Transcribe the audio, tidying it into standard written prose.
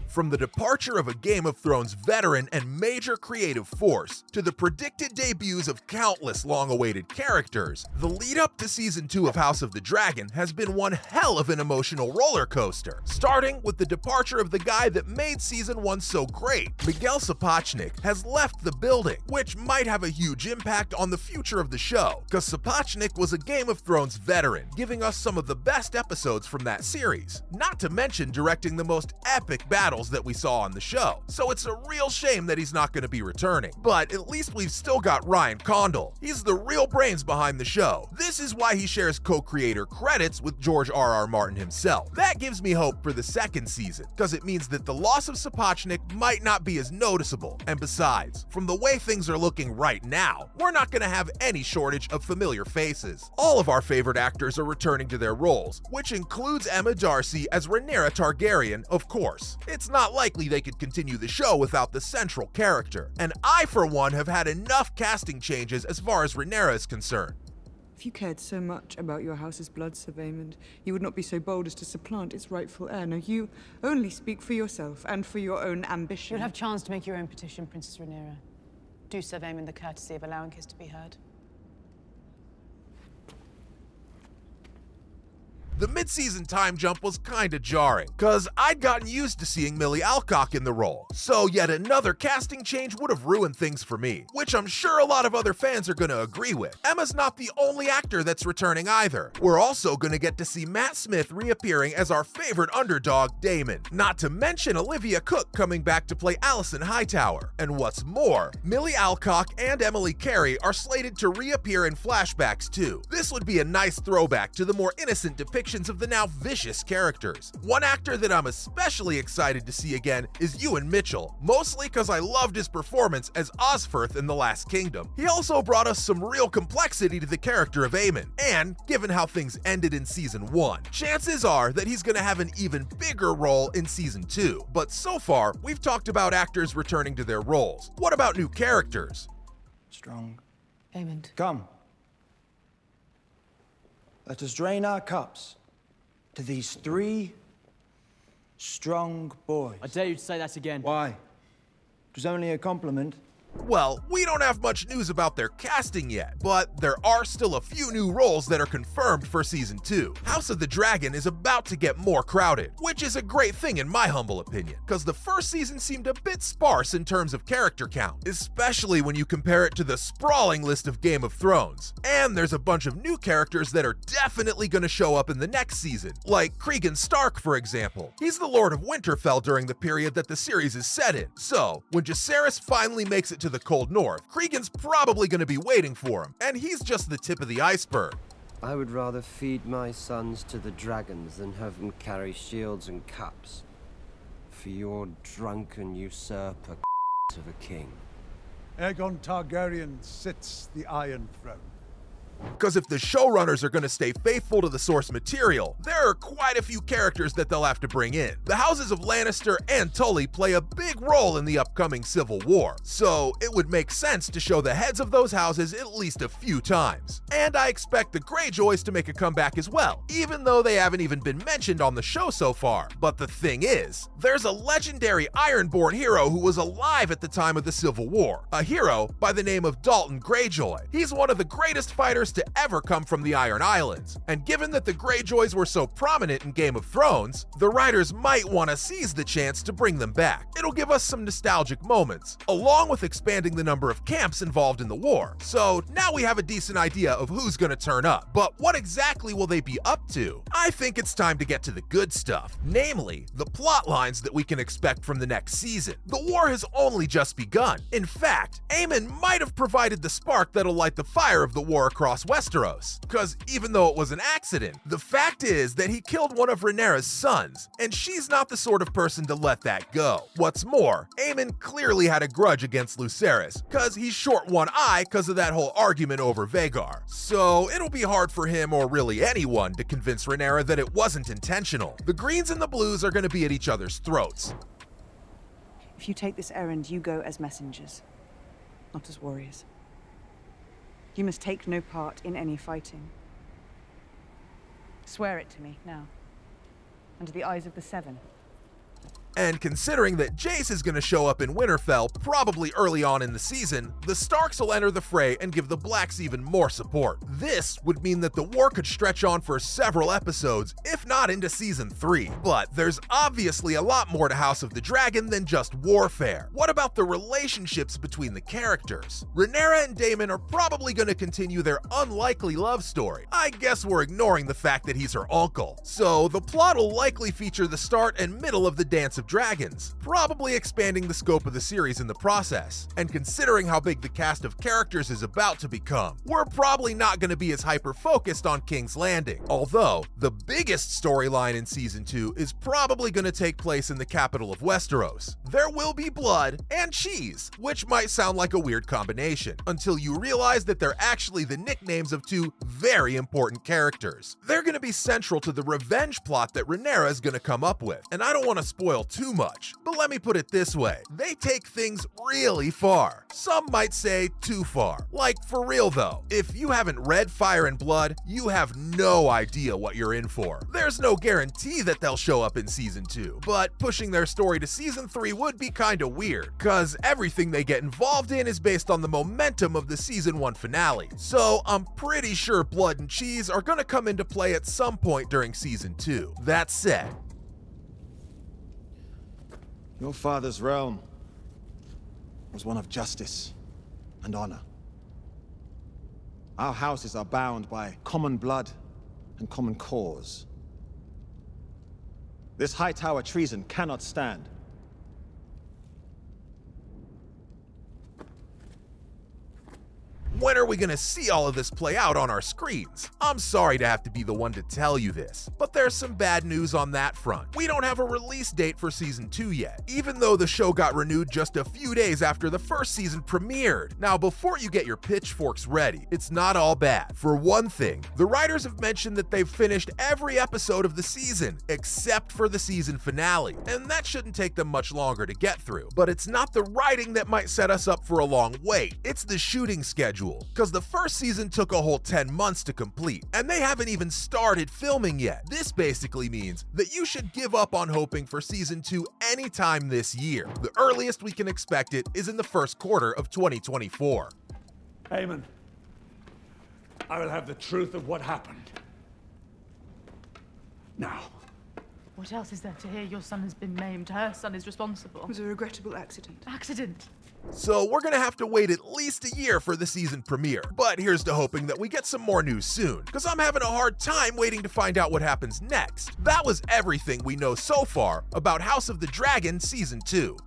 From the departure of a Game of Thrones veteran and major creative force, to the predicted debuts of countless long-awaited characters, the lead-up to Season 2 of House of the Dragon has been one hell of an emotional roller coaster, starting with the departure of the guy that made Season 1 so great. Miguel Sapochnik has left the building, which might have a huge impact on the future of the show, because Sapochnik was a Game of Thrones veteran, giving us some of the best episodes from that series, not to mention directing the most epic battles that we saw on the show, so it's a real shame that he's not going to be returning. But at least we've still got Ryan Condal. He's the real brains behind the show. This is why he shares co-creator credits with George R.R. Martin himself. That gives me hope for the second season, because it means that the loss of Sapochnik might not be as noticeable. And besides, from the way things are looking right now, we're not going to have any shortage of familiar faces. All of our favorite actors are returning to their roles, which includes Emma Darcy as Rhaenyra Targaryen, of course. It's not likely they could continue the show without the central character, and I, for one, have had enough casting changes as far as Rhaenyra is concerned. If you cared so much about your house's blood, Sir Vaemond, you would not be so bold as to supplant its rightful heir. No, you only speak for yourself and for your own ambition. You'll have chance to make your own petition, Princess Rhaenyra. Do Sir Vaemond the courtesy of allowing his to be heard. The mid-season time jump was kinda jarring, cause I'd gotten used to seeing Millie Alcock in the role, so yet another casting change would have ruined things for me, which I'm sure a lot of other fans are gonna agree with. Emma's not the only actor that's returning either. We're also gonna get to see Matt Smith reappearing as our favorite underdog, Daemon, not to mention Olivia Cooke coming back to play Alicent Hightower. And what's more, Millie Alcock and Emily Carey are slated to reappear in flashbacks too. This would be a nice throwback to the more innocent depictions of the now vicious characters. One actor that I'm especially excited to see again is Ewan Mitchell, mostly because I loved his performance as Osferth in The Last Kingdom. He also brought us some real complexity to the character of Aemon, and given how things ended in Season 1, chances are that he's going to have an even bigger role in Season 2. But so far, we've talked about actors returning to their roles. What about new characters? Strong. Vaemond. Come. Let us drain our cups to these three strong boys. I dare you to say that again. Why? It was only a compliment. Well, we don't have much news about their casting yet, but there are still a few new roles that are confirmed for Season 2. House of the Dragon is about to get more crowded, which is a great thing in my humble opinion, because the first season seemed a bit sparse in terms of character count, especially when you compare it to the sprawling list of Game of Thrones. And there's a bunch of new characters that are definitely going to show up in the next season, like Cregan Stark, for example. He's the Lord of Winterfell during the period that the series is set in, so when Jacaerys finally makes it to the Cold North, Cregan's probably going to be waiting for him, and he's just the tip of the iceberg. I would rather feed my sons to the dragons than have them carry shields and cups for your drunken usurper of a king. Aegon Targaryen sits the Iron Throne. Because if the showrunners are going to stay faithful to the source material, there are quite a few characters that they'll have to bring in. The houses of Lannister and Tully play a big role in the upcoming Civil War, so it would make sense to show the heads of those houses at least a few times. And I expect the Greyjoys to make a comeback as well, even though they haven't even been mentioned on the show so far. But the thing is, there's a legendary Ironborn hero who was alive at the time of the Civil War, a hero by the name of Dalton Greyjoy. He's one of the greatest fighters to ever come from the Iron Islands, and given that the Greyjoys were so prominent in Game of Thrones, the writers might want to seize the chance to bring them back. It'll give us some nostalgic moments, along with expanding the number of camps involved in the war. So now we have a decent idea of who's gonna turn up, but what exactly will they be up to? I think it's time to get to the good stuff, namely, the plot lines that we can expect from the next season. The war has only just begun. In fact, Aemon might have provided the spark that'll light the fire of the war across Westeros, because even though it was an accident, the fact is that he killed one of Rhaenyra's sons, and she's not the sort of person to let that go. What's more, Aemon clearly had a grudge against Lucerys, because he's short one eye because of that whole argument over Vhagar. So it'll be hard for him, or really anyone, to convince Rhaenyra that it wasn't intentional. The Greens and the Blues are going to be at each other's throats. If you take this errand, you go as messengers, not as warriors. You must take no part in any fighting. Swear it to me, now. Under the eyes of the Seven. And considering that Jace is going to show up in Winterfell probably early on in the season, the Starks will enter the fray and give the Blacks even more support. This would mean that the war could stretch on for several episodes, if not into season 3. But there's obviously a lot more to House of the Dragon than just warfare. What about the relationships between the characters? Rhaenyra and Daemon are probably going to continue their unlikely love story. I guess we're ignoring the fact that he's her uncle. So the plot will likely feature the start and middle of the Dance of Dragons, probably expanding the scope of the series in the process. And considering how big the cast of characters is about to become, we're probably not going to be as hyper-focused on King's Landing. Although, the biggest storyline in Season 2 is probably going to take place in the capital of Westeros. There will be blood and cheese, which might sound like a weird combination, until you realize that they're actually the nicknames of two very important characters. They're going to be central to the revenge plot that Rhaenyra is going to come up with, and I don't want to spoil too much, but let me put it this way. They take things really far. Some might say too far. Like, for real though, if you haven't read Fire and Blood, you have no idea what you're in for. There's no guarantee that they'll show up in Season 2, but pushing their story to Season 3 would be kinda weird, cause everything they get involved in is based on the momentum of the Season 1 finale. So I'm pretty sure blood and cheese are gonna come into play at some point during Season 2. That said, your father's realm was one of justice and honor. Our houses are bound by common blood and common cause. This Hightower treason cannot stand. when are we gonna see all of this play out on our screens? I'm sorry to have to be the one to tell you this, but there's some bad news on that front. We don't have a release date for Season 2 yet, even though the show got renewed just a few days after the first season premiered. Now, before you get your pitchforks ready, it's not all bad. For one thing, the writers have mentioned that they've finished every episode of the season, except for the season finale, and that shouldn't take them much longer to get through. But it's not the writing that might set us up for a long wait, it's the shooting schedule, because the first season took a whole 10 months to complete, and they haven't even started filming yet. This basically means that you should give up on hoping for Season 2 anytime this year. The earliest we can expect it is in the first quarter of 2024. Aemon, I will have the truth of what happened. Now. What else is there to hear? Your son has been maimed. Her son is responsible. It was a regrettable accident. Accident? So we're gonna have to wait at least a year for the season premiere. But here's to hoping that we get some more news soon, because I'm having a hard time waiting to find out what happens next. That was everything we know so far about House of the Dragon Season 2.